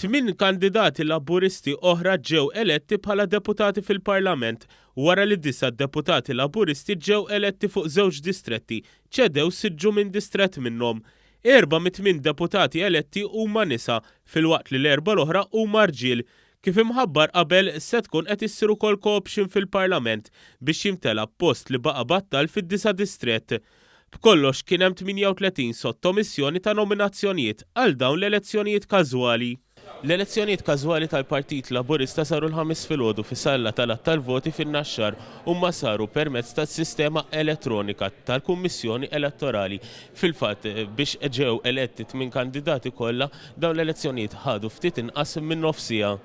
8 kandidati laburisti oħra ġew eletti bħala deputati fil-Parlament wara li 9 deputati laburisti ġew eletti fuq 2 distretti ċedew siġġu minn distrett minnhom. 4 mit-8 deputati eletti huma nisa filwaqt li l-4 l-oħra huma rġiel. Kif imħabbar qabel se tkun qed issir ukoll co-option fil-Parlament biex jimtela post li baqa' battal fid-9 distrett. B'kollox kien hemm 38 sottomissjoni ta' nominazzjonijiet għal dawn l-elezzjonijiet każwali. L-elezzjonijiet każwali tal-Partit Laburista saru l-5 filgħodu fis-salla tal-voti fin-Naxxar u ma saru permezz tas-sistema elettronika tal-Kummissjoni Elettorali. Fil-fatt biex ġew eletti 8 kandidati kollha dawn l-elezzjonijiet ħadu ftit inqas minn nofsija.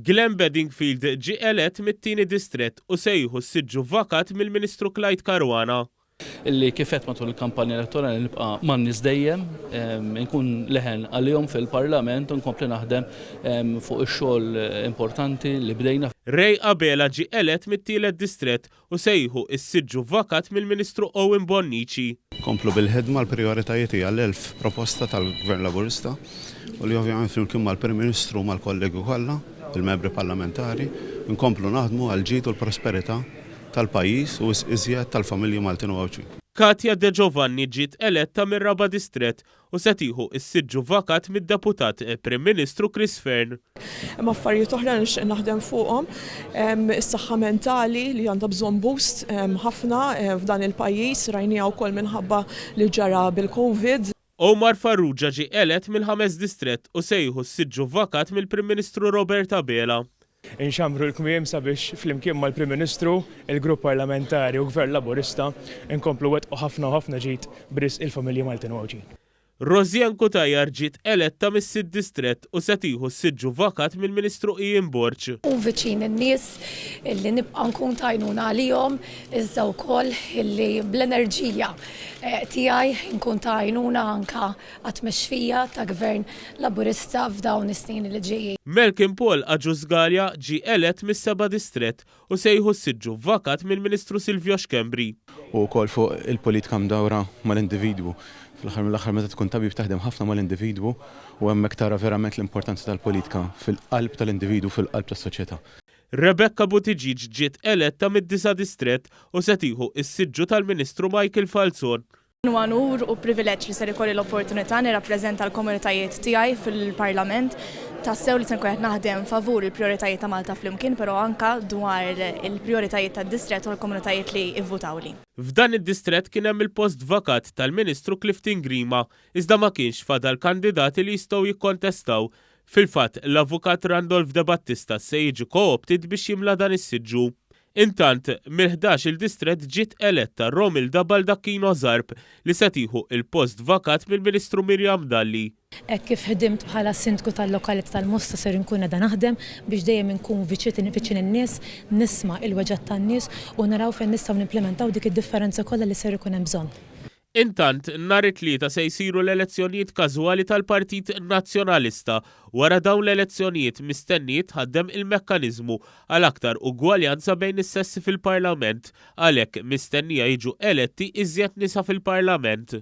Glenn Bedingfield ġie elett mit-tieni distrett u se jieħu s-siġġu vakat mill-Ministru Clyde Caruana. Illi kifet matul il-kampanja elettorali nibqa' man nies dejjem, nkun leħen għalihom fil-Parlament u nkompli naħdem fuq ix-xogħol importanti li bdejna. Ray Abela ġie elett mit-tielet distrett u se jieħu s-siġġu vakat mill-Ministru Owen Bonnici. Komplu bil-ħidma l-prijoritajiet għall-1000 proposta tal-Gvern Laburista u li ovvjament flimkien mal-Prim Ministru u mal-kollegi kollha, il-membri parlamentari, nkomplu naħdmu għal-ġid u l-prosperità tal-pajjiż u iżjed tal-familji Maltin u Għawġi. Katja De Giovanni ġiet eletta mir-raba' distrett u se tieħu s-siġġu vakat mid-deputat Prim Ministru Chris Fern. Hemm affarijiet oħra nixtieq naħdem fuqhom, is-saħħa mentali li għandha bżonn boost ħafna f'dan il-pajjiż rajniha wkoll minħabba li ġara bil-COVID. Omar Farrugia ġie elett mill-5 distrett u se jieħu s-siġġu vakat mill-Prim Ministru Robert Abela. Inxamru l-kmiem sabiex flimkien mal-Prim Ministru, il-Grupp Parlamentari u Gvern Laburista inkomplu wettqu ħafna ġid bris il-familji Maltin u Għawġin. Rożjan Kutajar ġiet eletta mis-6 distrett u se tieħu s-siġġu vakat mill-Ministru Ian Borċ. U viċin in-nies illi nibqa' nkun tajnuna għalihom iżda wkoll illi bl-enerġija tiegħi nkun tajnuna anke għat-tmexxija ta' Gvern Laburista f'dawn is-snin li ġejjin. Malcolm Paul Aġużgalja ġie elett mis-7 distrett u se jieħu s-siġġu vakat mill-Ministru Silvio Xkembri. U wkoll fuq il-politika mdawra mal-individwu. Fl-aħħar mill-aħħar meta tkun tabib taħdem ħafna mal-individwu u hemmhekk tara verament l-importanza tal-politika fil-qalb tal-individwu fil-qalb tas-soċjetà. Rebecca Buttigieg ġiet eletta mid-9 distrett u se tieħu s-siġġu tal-Ministru Michael Falzon. Huwa nur u privileġġ li ser ikolli l-opportunità nirrappreżenta l-komunitajiet tiegħi fil-Parlament. Tassew li se nkun qed naħdem favur il-prijoritajiet ta' Malta flimkien, però anke dwar il-prijoritajiet tad-distrett u l-komunitajiet li ivvutaw li. F'dan id-distrett kien hemm il-post vakat tal-Ministru Clifton Grima, iżda ma kienx fadal kandidati li jistgħu jikkontestaw. Fil-fatt, l-avukat Randolph De Battista se jiġi co-opted biex jimla dan is-siġġu. Intant, mill-11 il-distrett ġiet eletta Romilda Baldacchino Zarb li se tieħu il-post vakat mill-Ministru Mirjam Dalli. Hekk kif ħdimt bħala sindku tal-lokalità tal-Mosta ser inkun qiegħda naħdem biex dejjem inkun viċin in-nies, nisma' il-weġġett tan-nies u naraw fejn nistgħu nimplementaw dik id-differenza kollha li ser ikun hemm bżonn. Intant, nhar it-tlieta se jsiru l-elezzjonijiet każwali tal-Partit Nazzjonalista. Wara dawn l-elezzjonijiet mistennijiet ħaddem il-mekkaniżmu għal aktar ugwaljanza bejn is-sessi fil-Parlament, għalhekk mistennija jiġu eletti iżjed nisa fil-Parlament.